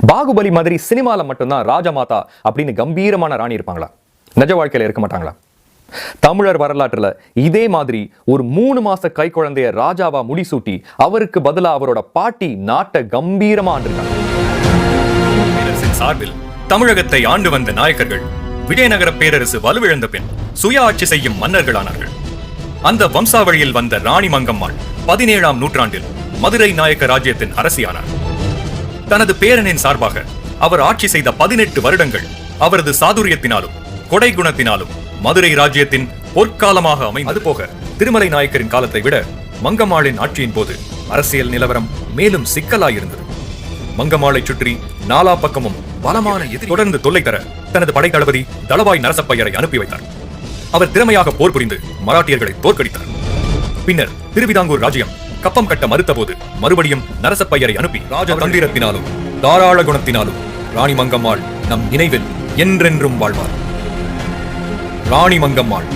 பாகுபலி மாதிரி சினிமால மட்டும்தான் ராஜமாதா அப்படின்னு கம்பீரமான ராணி இருப்பாங்களா? நிஜ வாழ்க்கையில இருக்க மாட்டாங்களா? தமிழர் வரலாற்றுல இதே மாதிரி ஒரு 3 மாச கை குழந்தைய ராஜாவா முடிசூட்டி அவருக்கு பதிலா அவரோட பாட்டி நாட்டை கம்பீரமா ஆண்டிருக்காங்க. சார்பில் தமிழகத்தை ஆண்டு வந்த நாயக்கர்கள் விஜயநகர பேரரசு வலுவிழந்த பின் சுய ஆட்சி செய்யும் மன்னர்களானார்கள். அந்த வம்சாவளியில் வந்த ராணி மங்கம்மாள் 17ஆம் நூற்றாண்டில் மதுரை நாயக்க ராஜ்யத்தின் அரசியானார். தனது பேரனின் சார்பாக அவர் ஆட்சி செய்த 18 வருடங்கள் அவரது சாதுரியத்தினாலும் கொடை குணத்தினாலும் மதுரை ராஜ்யத்தின் பொற்காலமாக அமைந்தது. அதுபோக திருமலை நாயக்கரின் காலத்தை விட மங்கம்மாளின் ஆட்சியின் போது அரசியல் நிலவரம் மேலும் சிக்கலாயிருந்தது. மங்கம்மாளை சுற்றி நாலா பக்கமும் பலமான எதிரி தொடர்ந்து தொல்லை தர தனது படைத்தளபதி தளவாய் நரசப்பையரை அனுப்பி வைத்தார். அவர் திறமையாக போர் புரிந்து மராட்டியர்களை தோற்கடித்தார். பின்னர் திருவிதாங்கூர் ராஜ்யம் கப்பம் கட்ட மறுத்த போது மறுபடியும் நரசப்பையரை அனுப்பி ராஜ தந்திரத்தினாலும் தாராள குணத்தினாலும் ராணி மங்கம்மாள் நம் நினைவில் என்றென்றும் வாழ்வார். ராணி மங்கம்மாள்.